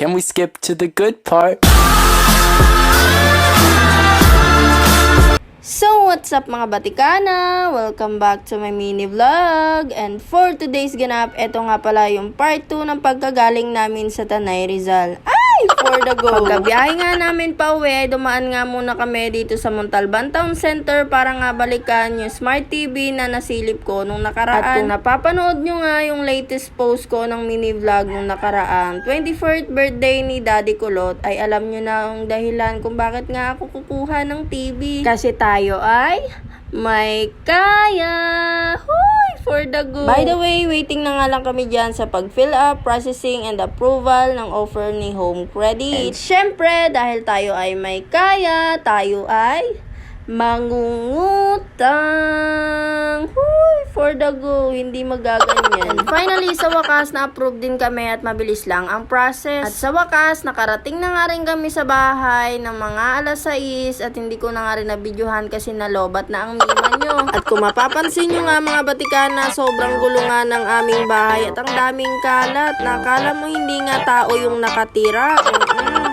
Can we skip to the good part? So, what's up mga Batikana? Welcome back to my mini vlog. And for today's ganap, eto nga pala yung part 2 ng pagkagaling namin sa Tanay Rizal. Ay, for the go! Pagkabiyahe nga namin pa uwi, ay dumaan nga muna kami dito sa Montalban Town Center para nga balikan yung Smart TV na nasilip ko nung nakaraan. At kung napapanood nyo nga yung latest post ko ng mini vlog nung nakaraan, 24th birthday ni Daddy Kulot, ay alam nyo na ang dahilan kung bakit nga ako kukuha ng TV. Kasi tayo ay may kaya! Huy! For the go! By the way, waiting na nga lang kami dyan sa pag-fill up, processing, and approval ng offer ni Home Credit. And syempre, dahil tayo ay may kaya, tayo ay mangungutang. Huy! For the go! Hindi magaganyan. And finally, sa wakas, na-approve din kami at mabilis lang ang process. At sa wakas, nakarating na nga rin kami sa bahay ng mga alas 6 at hindi ko na nga rin nabidyohan kasi nalobat na ang mima nyo. At kung mapapansin nyo nga mga Batikana, sobrang gulo nga ng aming bahay at ang daming kalat. Nakala mo hindi nga tao yung nakatira.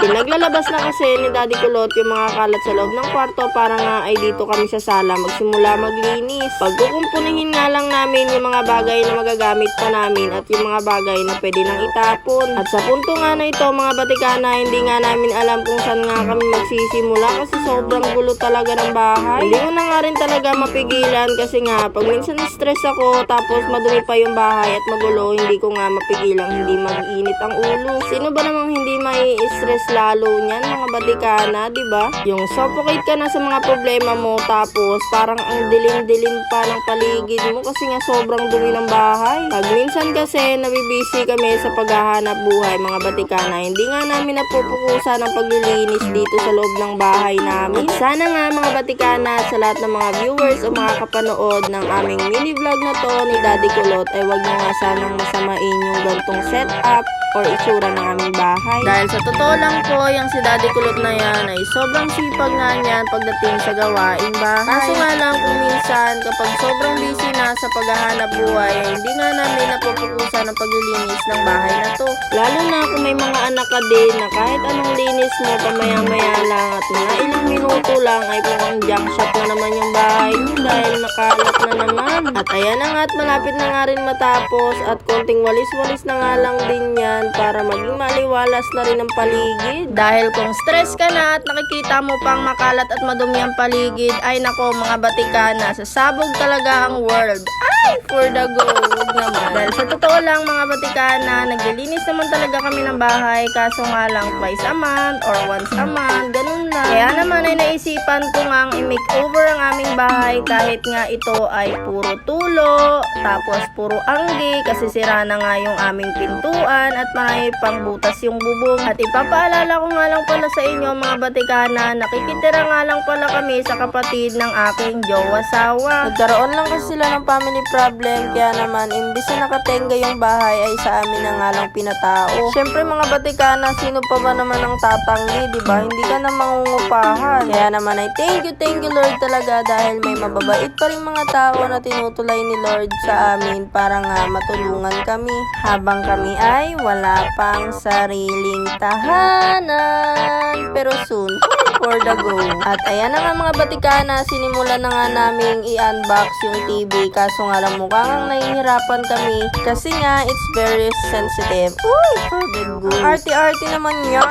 Pinaglalabas na kasi ni Daddy Kulot yung mga kalat sa loob ng kwarto para nga ay dito kami sa sala magsimula maglinis. Pagkukumpunihin nga lang namin yung mga bagay na magagamit pa namin at yung mga bagay na pwede nang itapon. At sa punto nga na ito mga Batikana, hindi nga namin alam kung saan nga kami magsisimula kasi sobrang gulo talaga ng bahay. Hindi ko na nga rin talaga mapigilan kasi nga pag minsan stress ako tapos madumi pa yung bahay at magulo, hindi ko nga mapigilan hindi mag-init ang ulo. Sino ba namang hindi may stress lalo niyan mga Batikana, diba? Yung suffocate ka na sa mga problema mo tapos parang ang dilim-dilim pa ng paligid mo kasi nga sobrang dumi ng bahay. Pag minsan kasi nabibisi kami sa paghahanap buhay mga Batikana, hindi nga namin napupukusan ang paglilinis dito sa loob ng bahay namin. At sana nga mga Batikana sa lahat ng mga viewers o mga kapanood ng aming mini vlog na to ni Daddy Kulot ay wag nyo nga sanang masamain yung gantong setup or itsura ng aming bahay. Dahil sa totoo lang po, yung si Daddy Kulot na yan ay sobrang sipag nga niyan pagdating sa gawaing bahay. Kaso nga lang kung minsan kapag sobrang busy na sa paghahanap buhay ay hindi nga namin napupukusan ang paglilinis ng bahay na to. Lalo na kung may mga anak ka din na kahit anong linis mo pamayang-maya lang at mga ilang minuto lang ay mukhang junk shop na naman yung bahay mo dahil nakalat na naman. At ayan na nga at malapit na nga rin matapos at konting walis-walis na nga lang din yan para maging maliwalas na rin ang paligid. Dahil kung stress ka na at nakikita mo pang makalat at madumi ang paligid, ay nako mga Batikana, sasabog talaga ang world. Ay, for the go! Huwag naman. Dahil sa totoo lang mga Batikana, naglilinis naman talaga kami ng bahay, kaso nga lang twice a month or once a month, ganun lang. Kaya naman ay naisipan ko nga i-makeover ang aming bahay kahit nga ito ay puro tulo, tapos puro anggi kasi sira na nga yung aming pintuan at marami pang butas yung bubong. At ipapaalala ko nga lang pala sa inyo mga Batikana, nakikitira nga lang pala kami sa kapatid ng aking jowa-sawa. Nagkaroon lang kasi sila ng family problem, kaya naman imbis na nakatenga yung bahay ay sa amin na nga lang pinatao. Syempre mga Batikana, sino pa ba naman ang tatanggi, diba? Hindi ka na mangungupahan. Kaya naman ay thank you Lord talaga dahil may mababait pa rin mga tao na tinutulay ni Lord sa amin para nga matulungan kami habang kami ay wala pang sariling tahanan. Pero soon, for the go. At ayan na nga mga Batikana, sinimulan na nga naming i-unbox yung TV kaso nga lang mukhang nahihirapan kami kasi nga it's very sensitive. Uy, for the go. Arty-arty naman yan.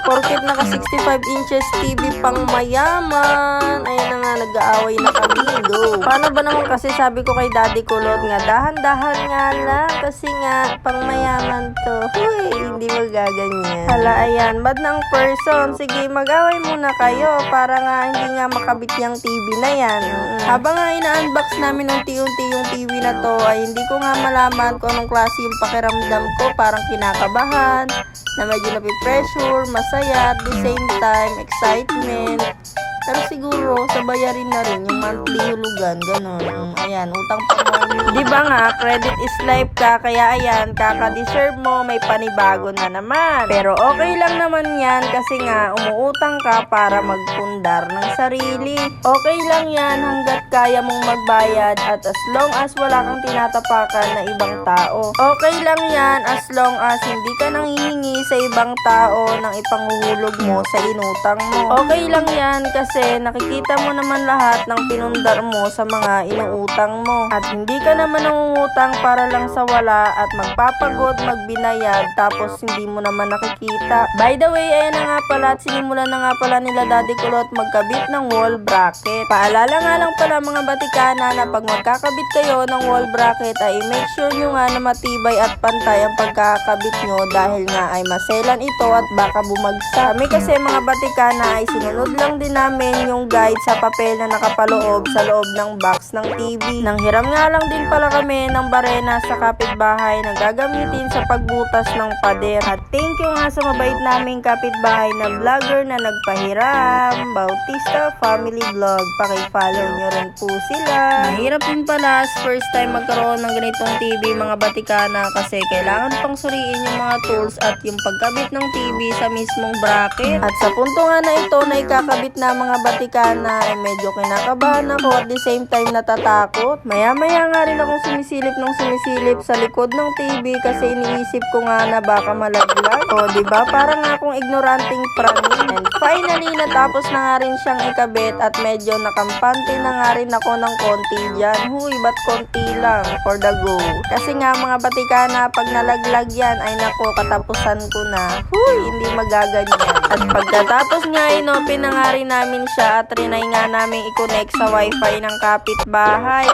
Porket naka 65 inches TV pang mayaman. Ayan na nga, nag-aaway na kami. Go. Paano ba naman kasi sabi ko kay Daddy Kulot nga, dahan-dahan nga lang kasi nga pang mayaman to. Uy, hindi magaganyan. Hala, ayan, bad ng person. Sige, mag-away muna kayo para nga hindi nga makabit yung TV na yan. Habang nga ina-unbox namin unti-unti yung TV na to, ay hindi ko nga malaman kung anong klase yung pakiramdam ko. Parang kinakabahan, na medyo napipressure, masaya, at the same time, excitement. Pero siguro, sa bayarin na rin yung monthly hulugan, ganun. Ayan, utang pa mo. Di ba nga, credit is life ka, kaya ayan, kaka-deserve mo, may panibago na naman. Pero okay lang naman yan, kasi nga, umuutang ka para magpundar ng sarili. Okay lang yan hanggat kaya mong magbayad at as long as wala kang tinatapakan na ibang tao. Okay lang yan as long as hindi ka nanghihingi sa ibang tao ng ipanguhulog mo sa inutang mo. Okay lang yan kasi nakikita mo naman lahat ng pinundar mo sa mga inuutang mo. At hindi ka naman nangungutang para lang sa wala at magpapagod, magbinayad tapos hindi mo naman nakikita. By the way, ayan na nga pala at sinimulan na nga pala nila Daddy Kulot magkabit ng wall bracket. Paalala nga lang pala mga batikana na pag magkakabit kayo ng wall bracket ay make sure nyo nga na matibay at pantay ang pagkakabit nyo dahil nga ay maselan ito at baka bumagsak. Kami kasi mga batikana ay sinunod lang din namin yung guide sa papel na nakapaloob sa loob ng box ng TV. Nanghiram nga lang din pala kami ng barena sa kapitbahay na gagamitin sa pagbutas ng pader. At thank you nga sa mabait naming kapitbahay na vlogger na nagpahiram, Bautista Family Vlog. Paki-follow nyo rin po sila. Mahirap din pala first time magkaroon ng ganitong TV mga batikana kasi kailangan pang suriin yung mga tools at yung pagkabit ng TV sa mismong bracket. At sa punto nga na ito na ikakabit na mga batikana ay medyo kinakabahan ako at the same time natatakot. Maya-maya nga rin akong sumisilip sa likod ng TV kasi iniisip ko nga na baka malaglag. O diba parang nga akong ignoranting praning. And finally natapos na nga rin siyang ikabit at medyo nakampante na nga rin ako ng konti dyan. Huy, ba't konti lang for the go? Kasi nga mga batikana pag nalaglag yan ay nako katapusan ko na. Huy, hindi magaganyan. At pagkatapos nga inopen na nga rin namin siya at rinay nga namin i-connect sa wifi ng kapitbahay.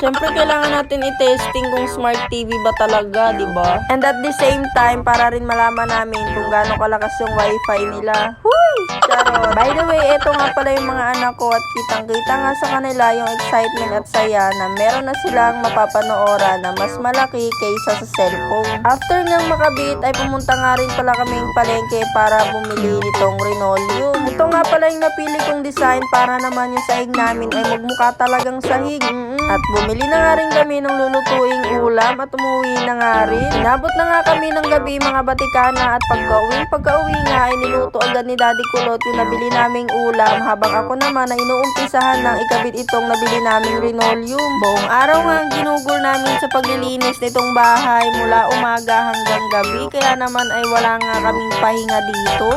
Siyempre kailangan natin i-testing kung smart TV ba talaga, di ba? And at the same time, para rin malaman namin kung gaano kalakas yung wifi nila. Huy! Charot! By the way, ito nga pala yung mga anak ko at kitang-kita nga sa kanila yung excitement at saya na meron na silang mapapanooran na mas malaki kaysa sa cellphone. After ngang makabit ay pumunta nga rin pala kaming palengke para bumili nitong linoleum. Ito nga pala yung napili kong design para naman yung sahig namin ay magmukha talagang sahig. At bumili na nga rin kami ng lulutuing ulam at umuwi na nga rin. Inabot na nga kami ng gabi mga batikana at pagka-uwi nga ay niluto agad ni Daddy Kulot yung nabili naming ulam habang ako naman ay inuumpisahan ng ikabit itong nabili naming linoleum. Buong araw nga ang ginugol namin sa paglilinis nitong bahay mula umaga hanggang gabi kaya naman ay wala nga kaming pahinga dito.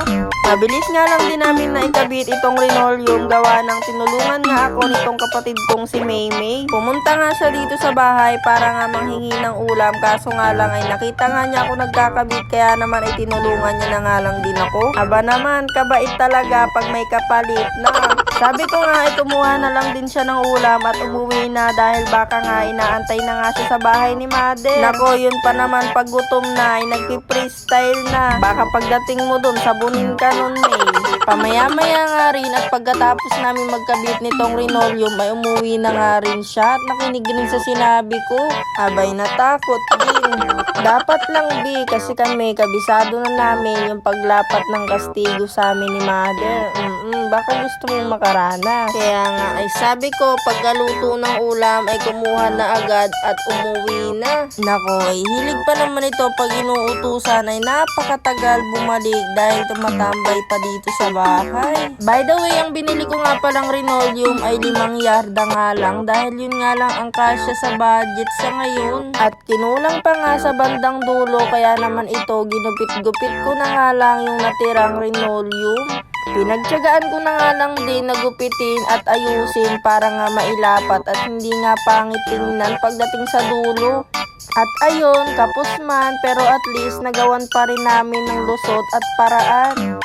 Mabilis nga lang din namin na ikabit itong linoleum gawa ng tinulungan nga ako nitong kapatid kong si Maymay. Pumunta nga siya dito sa bahay para nga manghingi ng ulam kaso nga lang ay nakita nga niya ako nagkakabit kaya naman ay tinulungan niya na nga lang din ako. Aba naman, kabait talaga pag may kapalit na. Sabi ko nga ay kumuha na lang din siya ng ulam at umuwi na dahil baka nga inaantay na nga siya sa bahay ni Mother. Nako, yun pa naman pag gutom na ay nagpi-freestyle na. Baka pagdating mo dun, sabunin ka nun Pamaya-maya nga rin at pagkatapos namin magkabit nitong linoleum ay umuwi na nga rin siya at nakinig rin sa sinabi ko. Abay natakot din. Dapat lang kasi kami kabisado na namin yung paglapat ng kastigo sa amin ni Mother. Baka gusto mong makarana. Kaya nga ay sabi ko pagkaluto ng ulam ay kumuha na agad at umuwi na. Nako ay hilig pa naman ito pag inuutusan ay napakatagal bumalik dahil tumatambay pa dito sa bahay. By the way, ang binili ko nga palang linoleum ay 5 yarda nga lang dahil yun nga lang ang kasya sa budget sa ngayon. At kinulang pa nga sa bandang dulo kaya naman ito ginupit-gupit ko na nga lang yung natirang linoleum. Pinagtiyagaan ko na nga lang din nagupitin at ayusin para nga mailapat at hindi nga pangit tingnan pagdating sa dulo. At ayun, kapos man pero at least nagawan pa rin namin ng lusot at paraan.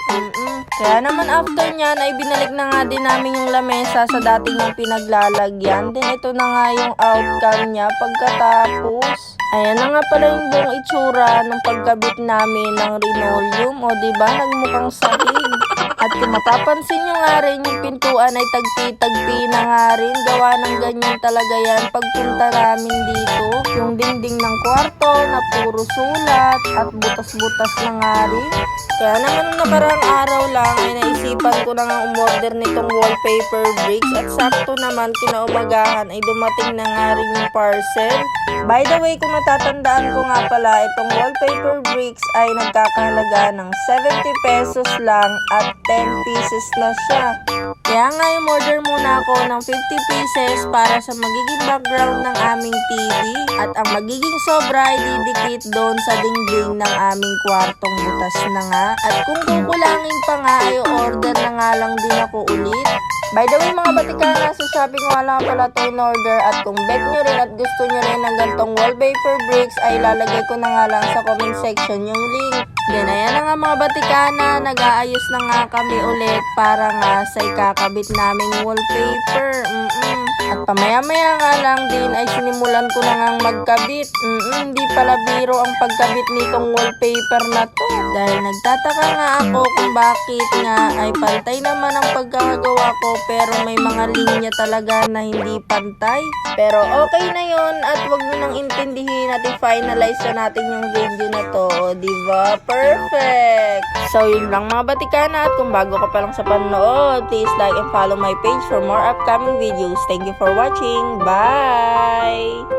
Kaya naman after nyan ay binalik na nga din namin yung lamesa sa dating yung pinaglalagyan. Then ito na nga yung outcome niya pagkatapos. Ayan na nga pala yung buong itsura ng pagkabit namin ng linoleum. O diba, nagmukhang sahig. At kung mapapansin nyo nga rin, yung pintuan ay tagpi-tagpi na nga rin. Gawa ng ganyan talaga yan pagpunta namin dito. Yung dingding ng kwarto na puro sulat at butas-butas na nga rin. Kaya naman nung nakarang araw lang ay naisipan ko na nga umorder nitong wallpaper bricks. At sakto naman kinaumagahan ay dumating na nga rin yung parcel. By the way, kung natatandaan ko nga pala, itong wallpaper bricks ay nagkakahalaga ng 70 pesos lang at 10 pieces na siya. Kaya nga order muna ako ng 50 pieces para sa magiging background ng aming TV at ang magiging sobra ay didikit doon sa dingding ng aming kwartong butas na nga. At kung kukulangin pa nga ay order na nga lang din ako ulit. By the way mga batikana, sa Shopee ko nga lang pala ito in order at kung bet nyo rin at gusto nyo rin ng gantong wallpaper bricks ay lalagay ko na nga lang sa comment section yung link. Yan, ayan na nga mga batikana, nag-aayos na nga kami ulit para nga sa ikakabit naming wallpaper. At pamaya-maya nga lang din ay sinimulan ko na ngang magkabit. Hindi pala biro ang pagkabit nitong wallpaper na to. Dahil nagtataka nga ako kung bakit nga ay pantay naman ang pagkakagawa ko pero may mga linya talaga na hindi pantay. Pero okay na yon at wag nyo nang intindihin at i-finalize na natin yung video na to. O, diba? Perfect! So, yun lang mga batikana at kung bago ka pa lang sa panood, please like and follow my page for more upcoming videos. Thank you for watching. Bye!